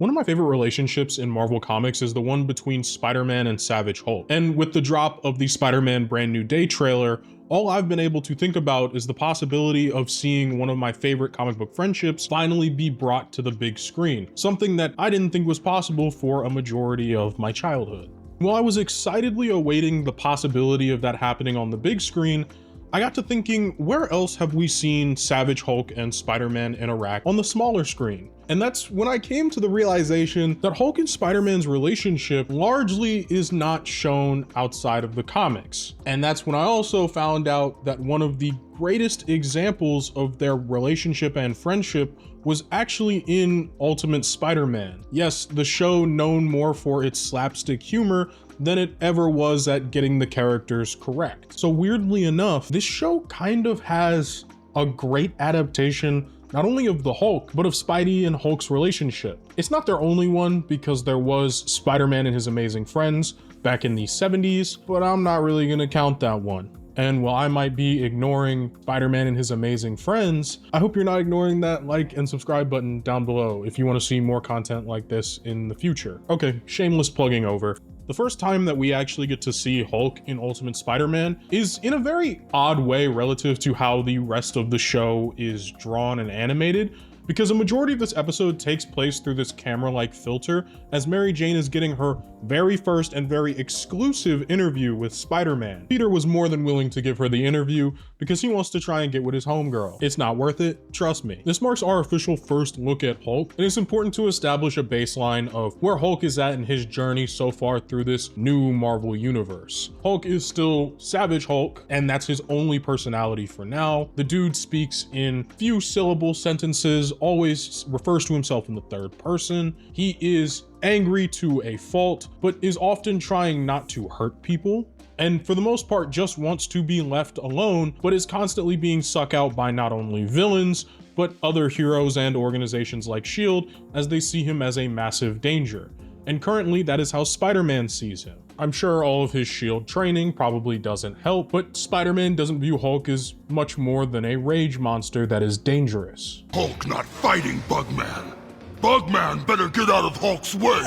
One of my favorite relationships in Marvel Comics is the one between Spider-Man and Savage Hulk. And with the drop of the Spider-Man Brand New Day trailer, all I've been able to think about is the possibility of seeing one of my favorite comic book friendships finally be brought to the big screen, something that I didn't think was possible for a majority of my childhood. While I was excitedly awaiting the possibility of that happening on the big screen, I got to thinking, where else have we seen Savage Hulk and Spider-Man interact on the smaller screen? And that's when I came to the realization that Hulk and Spider-Man's relationship largely is not shown outside of the comics. And that's when I also found out that one of the greatest examples of their relationship and friendship was actually in Ultimate Spider-Man. Yes, the show known more for its slapstick humor than it ever was at getting the characters correct. So weirdly enough, this show kind of has a great adaptation not only of the Hulk, but of Spidey and Hulk's relationship. It's not their only one because there was Spider-Man and His Amazing Friends back in the 70s, but I'm not really gonna count that one. And while I might be ignoring Spider-Man and His Amazing Friends, I hope you're not ignoring that like and subscribe button down below if you want to see more content like this in the future. Okay, shameless plugging over. The first time that we actually get to see Hulk in Ultimate Spider-Man is in a very odd way relative to how the rest of the show is drawn and animated, because a majority of this episode takes place through this camera-like filter as Mary Jane is getting her very first and very exclusive interview with Spider-Man. Peter was more than willing to give her the interview because he wants to try and get with his homegirl. It's not worth it, trust me. This marks our official first look at Hulk, and it's important to establish a baseline of where Hulk is at in his journey so far through this new Marvel universe. Hulk is still Savage Hulk, and that's his only personality for now. The dude speaks in few syllable sentences, always refers to himself in the third person. He is angry to a fault, but is often trying not to hurt people, and for the most part just wants to be left alone, but is constantly being sucked out by not only villains, but other heroes and organizations like S.H.I.E.L.D. as they see him as a massive danger. And currently that is how Spider-Man sees him. I'm sure all of his S.H.I.E.L.D. training probably doesn't help, but Spider-Man doesn't view Hulk as much more than a rage monster that is dangerous. Hulk not fighting Bugman. Bugman better get out of Hulk's way.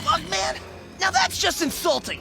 Bugman? Now that's just insulting.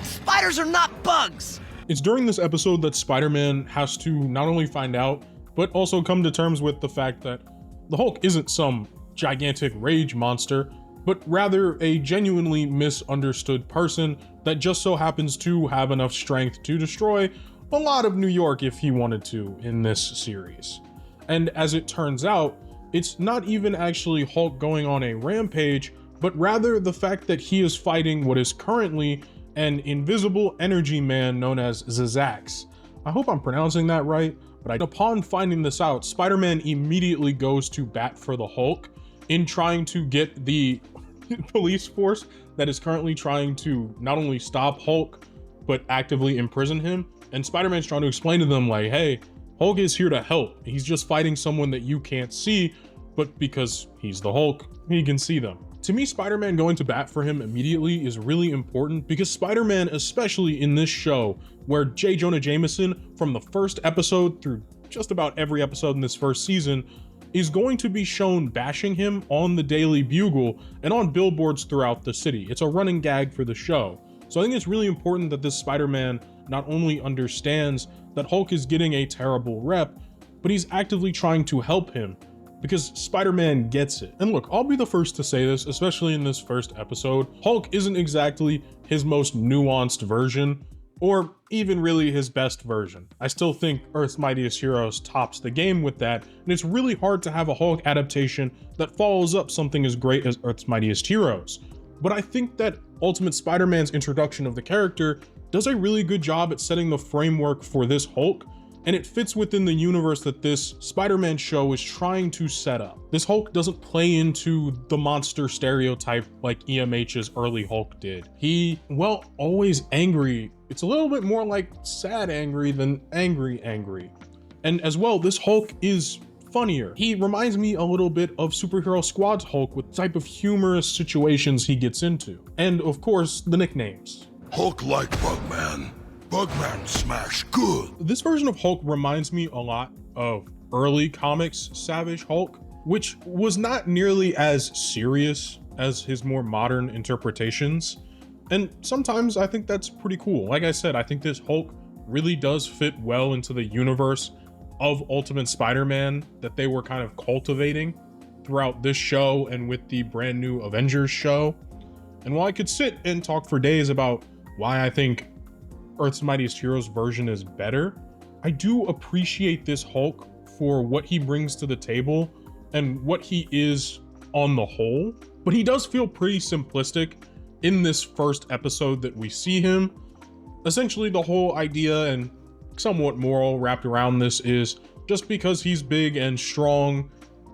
Spiders are not bugs. It's during this episode that Spider-Man has to not only find out, but also come to terms with the fact that the Hulk isn't some gigantic rage monster, but rather a genuinely misunderstood person that just so happens to have enough strength to destroy a lot of New York if he wanted to in this series. And as it turns out, it's not even actually Hulk going on a rampage, but rather the fact that he is fighting what is currently an invisible energy man known as Zazax. I hope I'm pronouncing that right, but upon finding this out, Spider-Man immediately goes to bat for the Hulk in trying to get the police force that is currently trying to not only stop Hulk, but actively imprison him. And Spider-Man's trying to explain to them like, hey, Hulk is here to help. He's just fighting someone that you can't see, but because he's the Hulk, he can see them. To me, Spider-Man going to bat for him immediately is really important because Spider-Man, especially in this show, where J. Jonah Jameson from the first episode through just about every episode in this first season is going to be shown bashing him on the Daily Bugle and on billboards throughout the city. It's a running gag for the show. So I think it's really important that this Spider-Man not only understands that Hulk is getting a terrible rep, but he's actively trying to help him because Spider-Man gets it. And look, I'll be the first to say this, especially in this first episode, Hulk isn't exactly his most nuanced version, or even really his best version. I still think Earth's Mightiest Heroes tops the game with that, and it's really hard to have a Hulk adaptation that follows up something as great as Earth's Mightiest Heroes. But I think that Ultimate Spider-Man's introduction of the character does a really good job at setting the framework for this Hulk, and it fits within the universe that this Spider-Man show is trying to set up. This Hulk doesn't play into the monster stereotype like EMH's early Hulk did. He, well, always angry. It's a little bit more like sad angry than angry angry. And as well, this Hulk is funnier. He reminds me a little bit of Superhero Squad's Hulk with the type of humorous situations he gets into. And of course, the nicknames. Hulk like Bugman. Bugman smash good. This version of Hulk reminds me a lot of early comics Savage Hulk, which was not nearly as serious as his more modern interpretations. And sometimes I think that's pretty cool. Like I said, I think this Hulk really does fit well into the universe of Ultimate Spider-Man that they were kind of cultivating throughout this show and with the brand new Avengers show. And while I could sit and talk for days about why I think Earth's Mightiest Heroes version is better, I do appreciate this Hulk for what he brings to the table and what he is on the whole. But he does feel pretty simplistic in this first episode that we see him. Essentially, the whole idea and somewhat moral wrapped around this is just because he's big and strong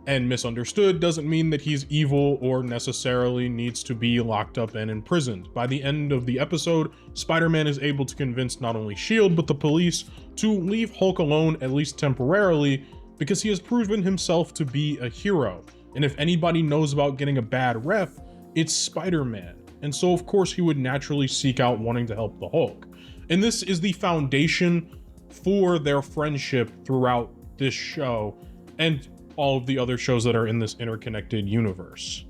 and misunderstood doesn't mean that he's evil or necessarily needs to be locked up and imprisoned. By the end of the episode, Spider-Man is able to convince not only S.H.I.E.L.D. but the police to leave Hulk alone, at least temporarily, because he has proven himself to be a hero. And if anybody knows about getting a bad rep, it's Spider-Man. And so of course he would naturally seek out wanting to help the Hulk. And this is the foundation for their friendship throughout this show and all of the other shows that are in this interconnected universe.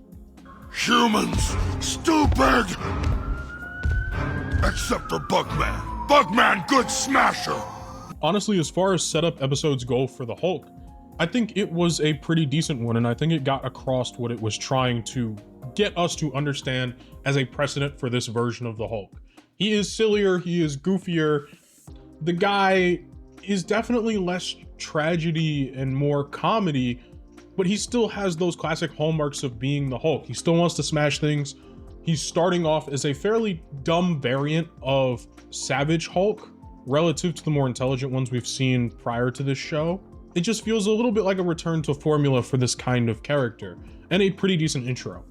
Humans, stupid! Except for Bugman. Bugman, good smasher! Honestly, as far as setup episodes go for the Hulk, I think it was a pretty decent one, and I think it got across what it was trying to get us to understand as a precedent for this version of the Hulk. He is sillier, he is goofier. The guy is definitely less tragedy and more comedy, but he still has those classic hallmarks of being the Hulk. He still wants to smash things. He's starting off as a fairly dumb variant of Savage Hulk relative to the more intelligent ones we've seen prior to this show. It just feels a little bit like a return to formula for this kind of character, and a pretty decent intro.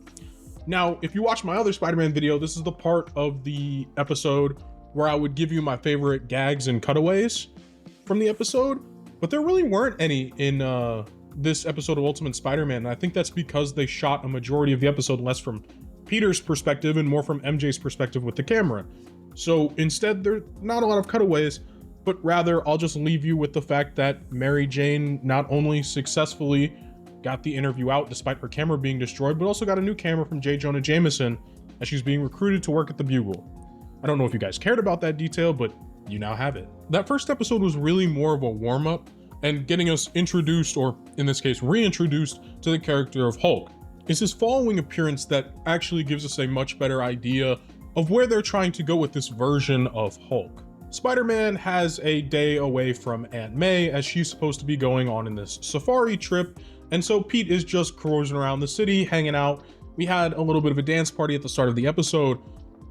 Now, if you watch my other Spider-Man video, this is the part of the episode where I would give you my favorite gags and cutaways from the episode, but there really weren't any in this episode of Ultimate Spider-Man, and I think that's because they shot a majority of the episode less from Peter's perspective and more from MJ's perspective with the camera. So instead, there's not a lot of cutaways, but rather I'll just leave you with the fact that Mary Jane not only successfully got the interview out despite her camera being destroyed, but also got a new camera from J. Jonah Jameson as she's being recruited to work at the Bugle. I don't know if you guys cared about that detail, but you now have it. That first episode was really more of a warm-up and getting us introduced, or in this case, reintroduced to the character of Hulk. It's his following appearance that actually gives us a much better idea of where they're trying to go with this version of Hulk. Spider-Man has a day away from Aunt May as she's supposed to be going on in this safari trip, and so Pete is just cruising around the city, hanging out. We had a little bit of a dance party at the start of the episode,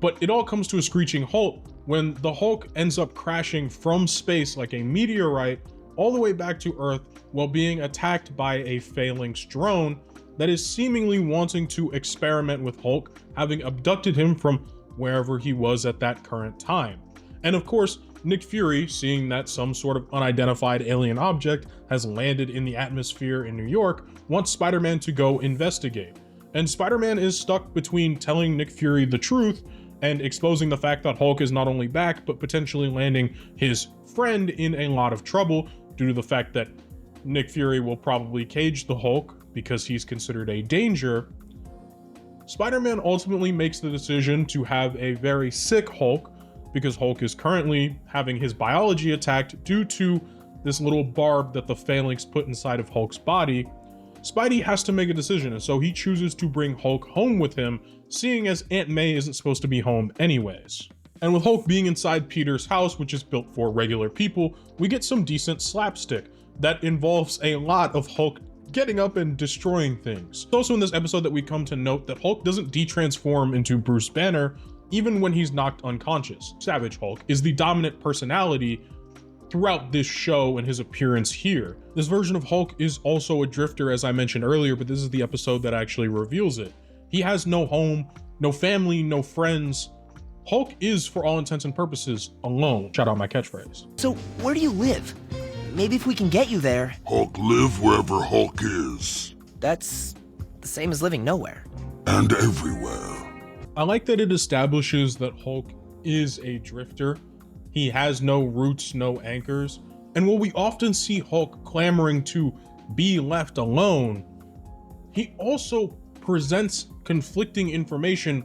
but it all comes to a screeching halt when the Hulk ends up crashing from space like a meteorite all the way back to Earth while being attacked by a phalanx drone that is seemingly wanting to experiment with Hulk, having abducted him from wherever he was at that current time. And of course, Nick Fury, seeing that some sort of unidentified alien object has landed in the atmosphere in New York, wants Spider-Man to go investigate. And Spider-Man is stuck between telling Nick Fury the truth and exposing the fact that Hulk is not only back, but potentially landing his friend in a lot of trouble due to the fact that Nick Fury will probably cage the Hulk because he's considered a danger. Spider-Man ultimately makes the decision to have a very sick Hulk because Hulk is currently having his biology attacked due to this little barb that the phalanx put inside of Hulk's body. Spidey has to make a decision, and so he chooses to bring Hulk home with him, seeing as Aunt May isn't supposed to be home anyways. And with Hulk being inside Peter's house, which is built for regular people, we get some decent slapstick that involves a lot of Hulk getting up and destroying things. It's also in this episode that we come to note that Hulk doesn't de-transform into Bruce Banner even when he's knocked unconscious. Savage Hulk is the dominant personality throughout this show and his appearance here. This version of Hulk is also a drifter, as I mentioned earlier, but this is the episode that actually reveals it. He has no home, no family, no friends. Hulk is, for all intents and purposes, alone. Shout out my catchphrase. So, where do you live? Maybe if we can get you there. Hulk live wherever Hulk is. That's the same as living nowhere. And everywhere. I like that it establishes that Hulk is a drifter. He has no roots, no anchors. And while we often see Hulk clamoring to be left alone, he also presents conflicting information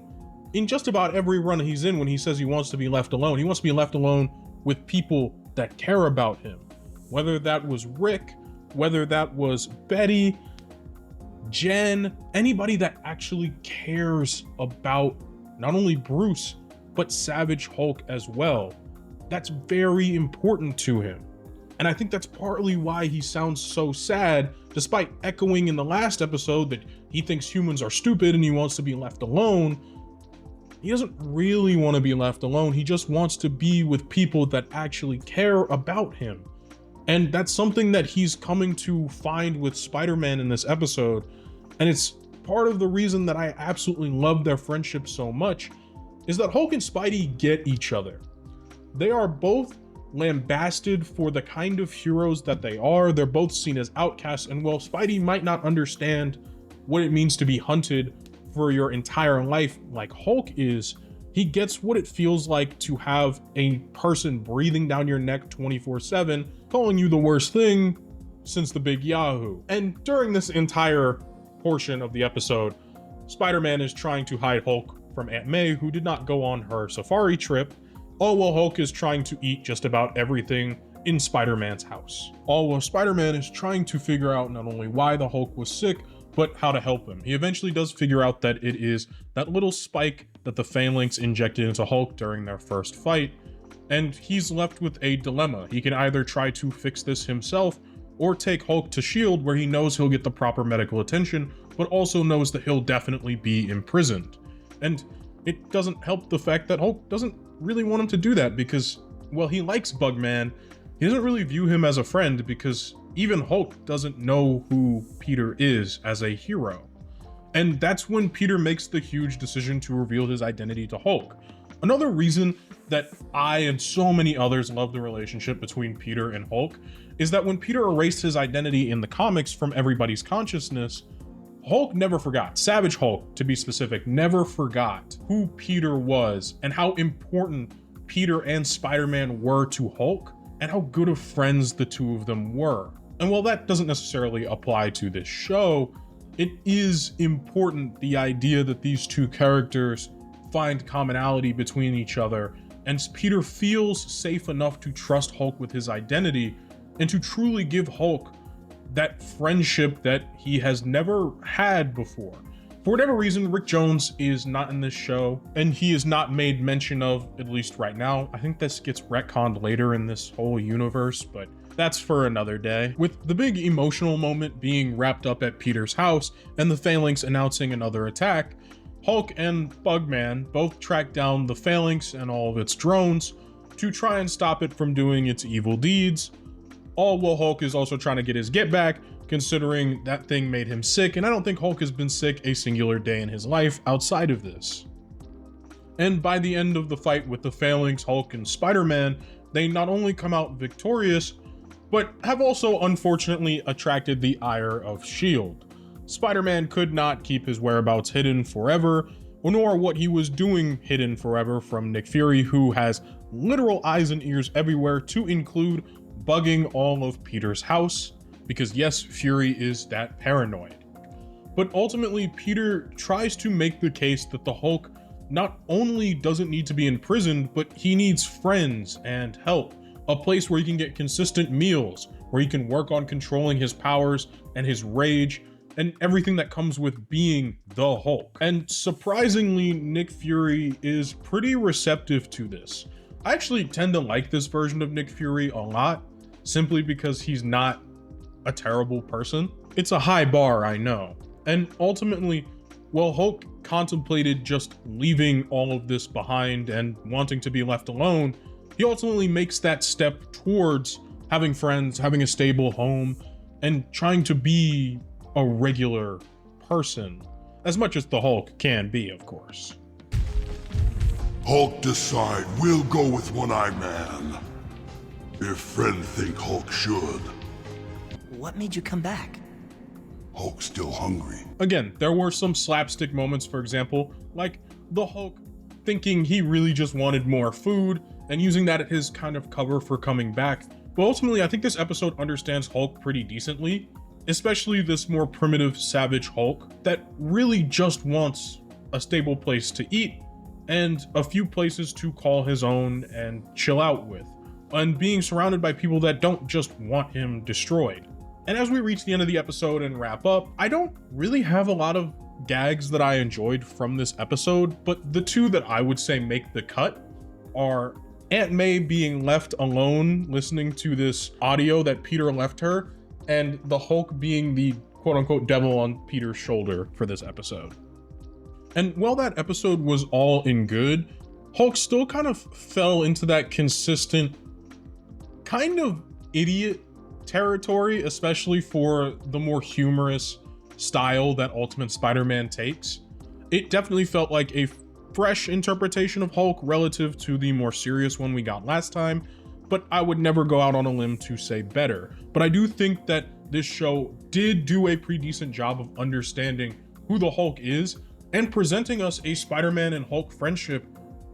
in just about every run he's in when he says he wants to be left alone. He wants to be left alone with people that care about him. Whether that was Rick, whether that was Betty, Jen, anybody that actually cares about not only Bruce, but Savage Hulk as well. That's very important to him. And I think that's partly why he sounds so sad, despite echoing in the last episode that he thinks humans are stupid and he wants to be left alone. He doesn't really want to be left alone. He just wants to be with people that actually care about him. And that's something that he's coming to find with Spider-Man in this episode. And it's part of the reason that I absolutely love their friendship so much, is that Hulk and Spidey get each other. They are both lambasted for the kind of heroes that they are. They're both seen as outcasts, and while Spidey might not understand what it means to be hunted for your entire life like Hulk is, he gets what it feels like to have a person breathing down your neck 24/7, calling you the worst thing since the Big Yahoo. And during this entire portion of the episode, Spider-Man is trying to hide Hulk from Aunt May, who did not go on her safari trip, all while Hulk is trying to eat just about everything in Spider-Man's house. All while Spider-Man is trying to figure out not only why the Hulk was sick, but how to help him. He eventually does figure out that it is that little spike that the Phalanx injected into Hulk during their first fight, and he's left with a dilemma. He can either try to fix this himself or take Hulk to S.H.I.E.L.D., where he knows he'll get the proper medical attention, but also knows that he'll definitely be imprisoned. And it doesn't help the fact that Hulk doesn't really want him to do that, because, well, he likes Bugman. He doesn't really view him as a friend, because even Hulk doesn't know who Peter is as a hero. And that's when Peter makes the huge decision to reveal his identity to Hulk. Another reason that I and so many others love the relationship between Peter and Hulk is that when Peter erased his identity in the comics from everybody's consciousness, Hulk never forgot. Savage Hulk, to be specific, never forgot who Peter was and how important Peter and Spider-Man were to Hulk and how good of friends the two of them were. And while that doesn't necessarily apply to this show, it is important, the idea that these two characters find commonality between each other, and Peter feels safe enough to trust Hulk with his identity and to truly give Hulk that friendship that he has never had before. For whatever reason, Rick Jones is not in this show, and he is not made mention of, at least right now. I think this gets retconned later in this whole universe, but that's for another day. With the big emotional moment being wrapped up at Peter's house and the Phalanx announcing another attack, Hulk and Bugman both track down the Phalanx and all of its drones to try and stop it from doing its evil deeds, all while Hulk is also trying to get his get back, considering that thing made him sick, and I don't think Hulk has been sick a singular day in his life outside of this. And by the end of the fight with the Phalanx, Hulk, and Spider-Man, they not only come out victorious, but have also unfortunately attracted the ire of S.H.I.E.L.D. Spider-Man could not keep his whereabouts hidden forever, nor what he was doing hidden forever from Nick Fury, who has literal eyes and ears everywhere, to include bugging all of Peter's house, because yes, Fury is that paranoid. But ultimately, Peter tries to make the case that the Hulk not only doesn't need to be imprisoned, but he needs friends and help, a place where he can get consistent meals, where he can work on controlling his powers and his rage, and everything that comes with being the Hulk. And surprisingly, Nick Fury is pretty receptive to this. I actually tend to like this version of Nick Fury a lot, simply because he's not a terrible person. It's a high bar, I know. And ultimately, while Hulk contemplated just leaving all of this behind and wanting to be left alone, he ultimately makes that step towards having friends, having a stable home, and trying to be a regular person, as much as the Hulk can be, of course. Hulk decide we'll go with One-Eye Man. If friend think Hulk should. What made you come back? Hulk's still hungry. Again, there were some slapstick moments, for example, like the Hulk thinking he really just wanted more food and using that as his kind of cover for coming back. But ultimately, I think this episode understands Hulk pretty decently. especially this more primitive, savage Hulk that really just wants a stable place to eat and a few places to call his own and chill out with, and being surrounded by people that don't just want him destroyed. And as we reach the end of the episode and wrap up, I don't really have a lot of gags that I enjoyed from this episode, but the two that I would say make the cut are Aunt May being left alone listening to this audio that Peter left her, and the Hulk being the quote-unquote devil on Peter's shoulder for this episode. And while that episode was all in good, Hulk still kind of fell into that consistent kind of idiot territory, especially for the more humorous style that Ultimate Spider-Man takes. It definitely felt like a fresh interpretation of Hulk relative to the more serious one we got last time, but I would never go out on a limb to say better. But I do think that this show did do a pretty decent job of understanding who the Hulk is and presenting us a Spider-Man and Hulk friendship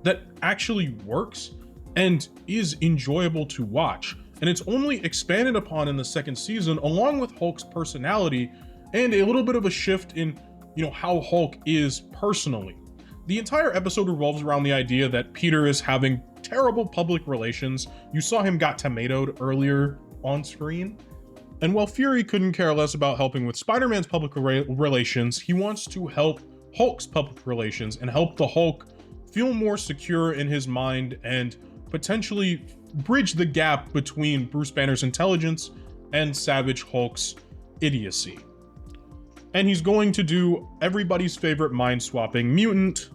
that actually works and is enjoyable to watch. And it's only expanded upon in the second season, along with Hulk's personality and a little bit of a shift in, how Hulk is personally. The entire episode revolves around the idea that Peter is having terrible public relations. You saw him got tomatoed earlier on screen. And while Fury couldn't care less about helping with Spider-Man's public relations, he wants to help Hulk's public relations and help the Hulk feel more secure in his mind and potentially bridge the gap between Bruce Banner's intelligence and Savage Hulk's idiocy. And he's going to do everybody's favorite mind-swapping mutant,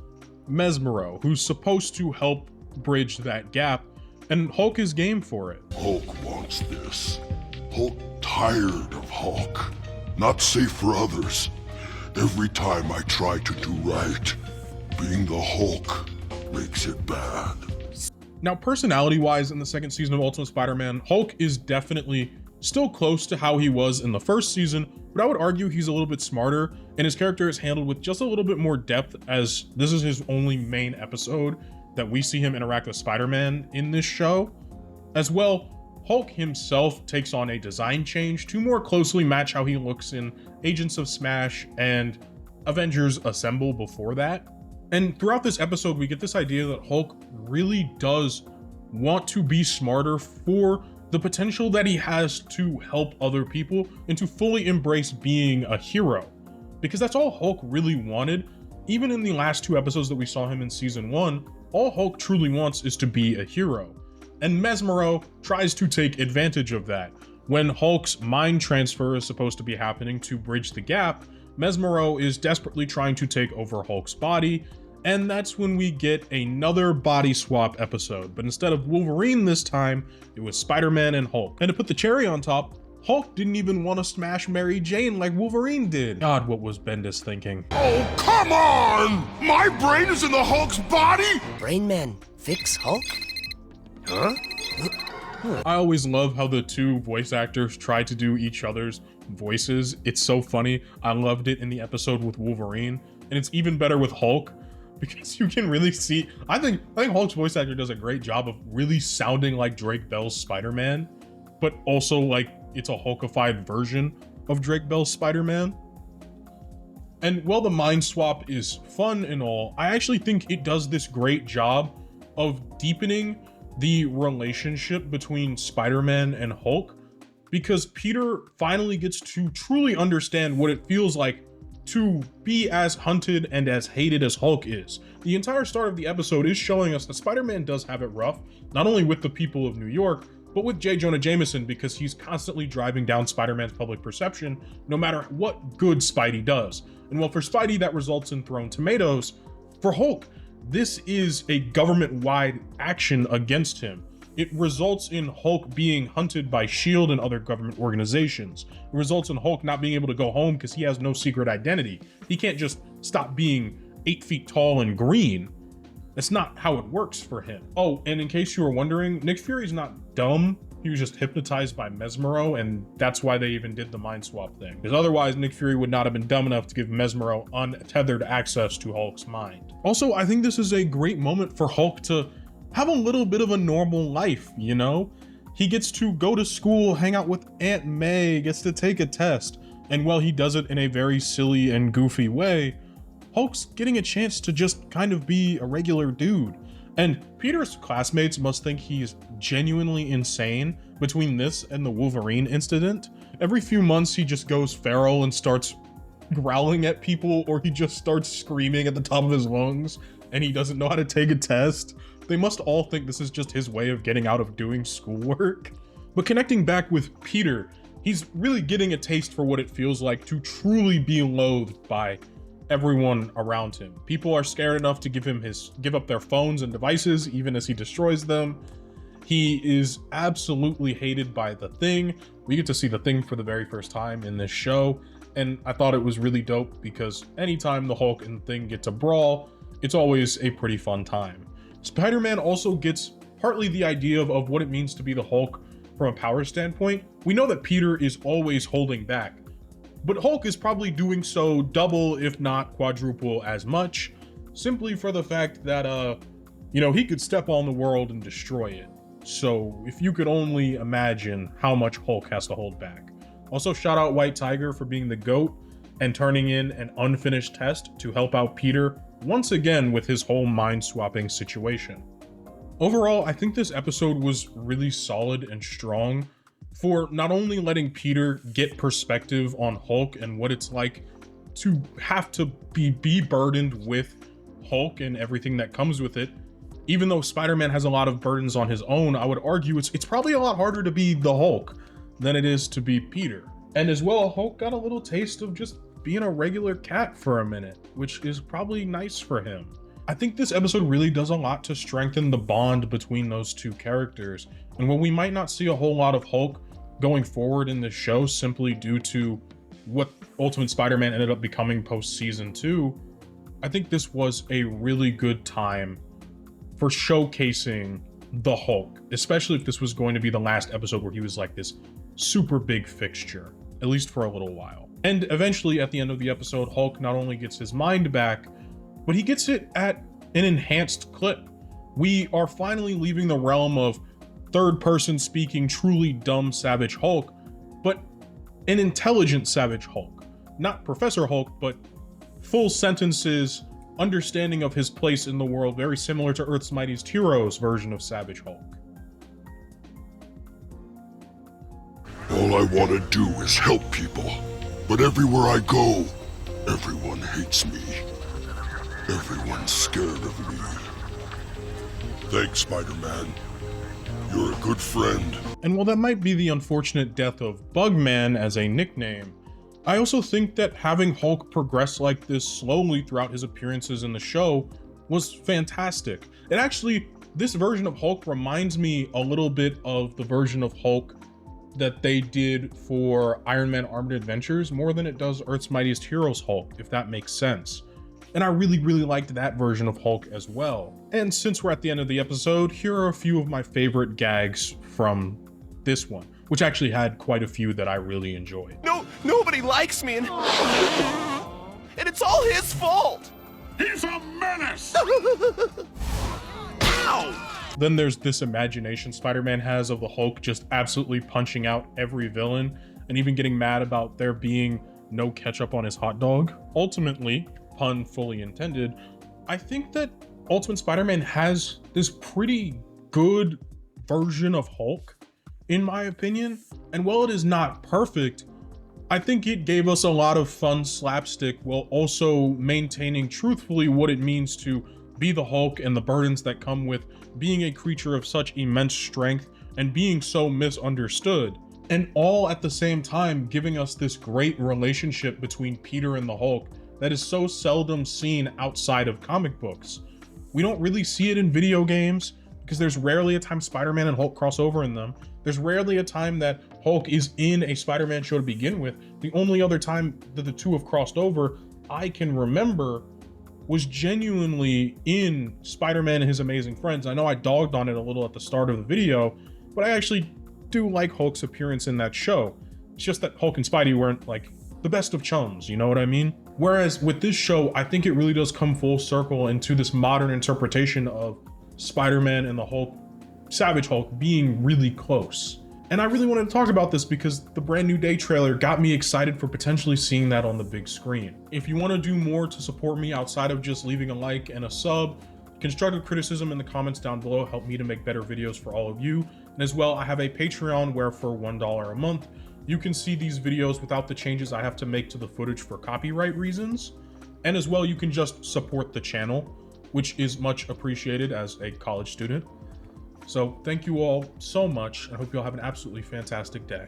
Mesmero, who's supposed to help bridge that gap, and Hulk is game for it. Hulk wants this. Hulk tired of Hulk. Not safe for others. Every time I try to do right, being the Hulk makes it bad. Now, personality-wise, in the second season of Ultimate Spider-Man, Hulk is definitely still close to how he was in the first season, but I would argue he's a little bit smarter, and his character is handled with just a little bit more depth, as this is his only main episode that we see him interact with Spider-Man in this show. As well, Hulk himself takes on a design change to more closely match how he looks in Agents of Smash and Avengers Assemble before that. And throughout this episode, we get this idea that Hulk really does want to be smarter for the potential that he has to help other people and to fully embrace being a hero. Because that's all Hulk really wanted. Even in the last two episodes that we saw him in season 1, all Hulk truly wants is to be a hero. And Mesmero tries to take advantage of that. When Hulk's mind transfer is supposed to be happening to bridge the gap, Mesmero is desperately trying to take over Hulk's body, and that's when we get another body swap episode. But instead of Wolverine this time, it was Spider-Man and Hulk. And to put the cherry on top, Hulk didn't even want to smash Mary Jane like Wolverine did. God, what was Bendis thinking? Oh, come on! My brain is in the Hulk's body? Brain Man, fix Hulk? Huh? I always love how the two voice actors try to do each other's voices. It's so funny. I loved it in the episode with Wolverine, and it's even better with Hulk because you can really see. I think Hulk's voice actor does a great job of really sounding like Drake Bell's Spider-Man, but also like it's a Hulkified version of Drake Bell's Spider-Man. And while the mind swap is fun and all, I actually think it does this great job of deepening the relationship between Spider-Man and Hulk, because Peter finally gets to truly understand what it feels like to be as hunted and as hated as Hulk is. The entire start of the episode is showing us that Spider-Man does have it rough, not only with the people of New York, but with J. Jonah Jameson, because he's constantly driving down Spider-Man's public perception, no matter what good Spidey does. And while for Spidey that results in thrown tomatoes, for Hulk, this is a government-wide action against him. It results in Hulk being hunted by S.H.I.E.L.D. and other government organizations. It results in Hulk not being able to go home because he has no secret identity. He can't just stop being 8 feet tall and green. That's not how it works for him. Oh, and in case you were wondering, Nick Fury's not dumb. He was just hypnotized by Mesmero, and that's why they even did the mind swap thing. Because otherwise, Nick Fury would not have been dumb enough to give Mesmero untethered access to Hulk's mind. Also, I think this is a great moment for Hulk to have a little bit of a normal life, you know? He gets to go to school, hang out with Aunt May, gets to take a test. And while he does it in a very silly and goofy way, Hulk's getting a chance to just kind of be a regular dude. And Peter's classmates must think he's genuinely insane between this and the Wolverine incident. Every few months he just goes feral and starts growling at people, or he just starts screaming at the top of his lungs and he doesn't know how to take a test. They must all think this is just his way of getting out of doing schoolwork. But connecting back with Peter, he's really getting a taste for what it feels like to truly be loathed by everyone around him. People are scared enough to give up their phones and devices even as he destroys them. He is absolutely hated by the Thing. We get to see the Thing for the very first time in this show, and I thought it was really dope because anytime the Hulk and Thing get to brawl, it's always a pretty fun time. Spider-Man also gets partly the idea of what it means to be the Hulk from a power standpoint. We know that Peter is always holding back, but Hulk is probably doing so double, if not quadruple as much, simply for the fact that, he could step on the world and destroy it. So if you could only imagine how much Hulk has to hold back. Also, shout out White Tiger for being the GOAT and turning in an unfinished test to help out Peter once again with his whole mind swapping situation. Overall, I think this episode was really solid and strong for not only letting Peter get perspective on Hulk and what it's like to have to be burdened with Hulk and everything that comes with it. Even though Spider-Man has a lot of burdens on his own, I would argue it's probably a lot harder to be the Hulk than it is to be Peter. And as well, Hulk got a little taste of just being a regular cat for a minute, which is probably nice for him. I think this episode really does a lot to strengthen the bond between those two characters. And while we might not see a whole lot of Hulk going forward in the show simply due to what Ultimate Spider-Man ended up becoming post season 2, I think this was a really good time for showcasing the Hulk, especially if this was going to be the last episode where he was like this super big fixture, at least for a little while. And eventually at the end of the episode, Hulk not only gets his mind back, but he gets it at an enhanced clip. We are finally leaving the realm of third person speaking truly dumb Savage Hulk, but an intelligent Savage Hulk. Not Professor Hulk, but full sentences, understanding of his place in the world, very similar to Earth's Mightiest Heroes version of Savage Hulk. All I want to do is help people, but everywhere I go, everyone hates me. Everyone's scared of me. Thanks, Spider-Man. You're a good friend. And while that might be the unfortunate death of Bugman as a nickname, I also think that having Hulk progress like this slowly throughout his appearances in the show was fantastic. And actually, this version of Hulk reminds me a little bit of the version of Hulk that they did for Iron Man Armored Adventures more than it does Earth's Mightiest Heroes Hulk, if that makes sense. And I really liked that version of Hulk as well. And since we're at the end of the episode, here are a few of my favorite gags from this one, which actually had quite a few that I really enjoyed. Nobody likes me, and it's all his fault. He's a menace! Ow! Then there's this imagination Spider-Man has of the Hulk just absolutely punching out every villain and even getting mad about there being no ketchup on his hot dog. Ultimately, pun fully intended, I think that Ultimate Spider-Man has this pretty good version of Hulk, in my opinion. And while it is not perfect, I think it gave us a lot of fun slapstick while also maintaining truthfully what it means to be the Hulk and the burdens that come with being a creature of such immense strength and being so misunderstood. And all at the same time giving us this great relationship between Peter and the Hulk that is so seldom seen outside of comic books. We don't really see it in video games because there's rarely a time Spider-Man and Hulk cross over in them. There's rarely a time that Hulk is in a Spider-Man show to begin with. The only other time that the two have crossed over I can remember was genuinely in Spider-Man and His Amazing Friends. I know I dogged on it a little at the start of the video, but I actually do like Hulk's appearance in that show. It's just that Hulk and Spidey weren't like the best of chums, you know what I mean? Whereas with this show, I think it really does come full circle into this modern interpretation of Spider-Man and the Hulk, Savage Hulk, being really close. And I really wanted to talk about this because the brand new Day trailer got me excited for potentially seeing that on the big screen. If you want to do more to support me outside of just leaving a like and a sub, constructive criticism in the comments down below help me to make better videos for all of you. And as well, I have a Patreon where for $1 a month, you can see these videos without the changes I have to make to the footage for copyright reasons. And as well, you can just support the channel, which is much appreciated as a college student. So thank you all so much. I hope you all have an absolutely fantastic day.